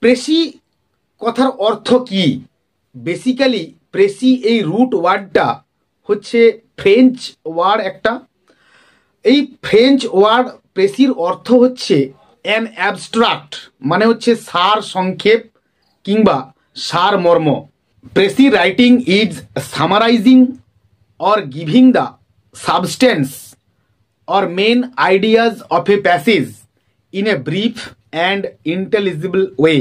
Precis কথার অর্থ কি? বেসিক্যালি প্রেসি এই রুট ওয়ার্ডটা হচ্ছে ফ্রেঞ্চ ওয়ার্ড একটা। এই ফ্রেঞ্চ ওয়ার্ড প্রেসির অর্থ হচ্ছে অ্যান অ্যাবস্ট্রাক্ট, মানে হচ্ছে সার সংক্ষেপ কিংবা সার মর্ম। Precis writing is summarising or giving the substance or main ideas of a passage in a brief and intelligible way.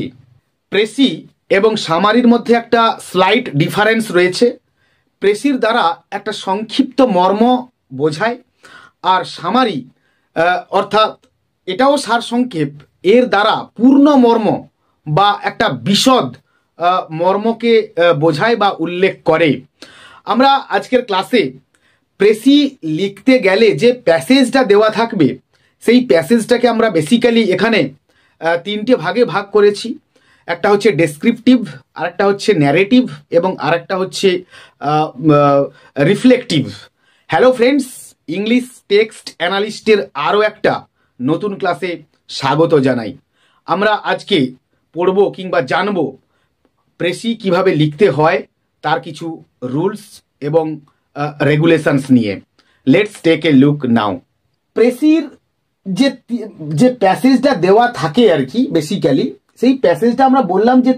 Precis এবং সামারির মধ্যে একটা স্লাইট ডিফারেন্স রয়েছে। প্রেসির দ্বারা একটা সংক্ষিপ্ত মর্ম বোঝায়, আর সামারি অর্থাৎ এটাও সারসংক্ষেপ, এর দ্বারা পূর্ণ মর্ম বা একটা বিশদ মর্মকে বোঝায় বা উল্লেখ করে। আমরা আজকের ক্লাসে প্রেসি লিখতে গেলে যে প্যাসেজটা দেওয়া থাকবে সেই প্যাসেজটাকে আমরা বেসিক্যালি এখানে তিনটে ভাগে ভাগ করেছি। একটা হচ্ছে ডেসক্রিপটিভ, আরেকটা হচ্ছে ন্যারেটিভ এবং আরেকটা হচ্ছে reflective. Hello friends, English text অ্যানালিস্টের আরও একটা নতুন ক্লাসে স্বাগত জানাই। আমরা আজকে পড়ব কিংবা জানব প্রেসি কিভাবে লিখতে হয়, তার কিছু রুলস এবং রেগুলেশনস নিয়ে। লেটস টেক এ লুক নাও। প্রেসির যে প্যাসেজটা দেওয়া থাকে আর কি, বেসিক্যালি সেই প্যাসেজটা আমরা বললাম যে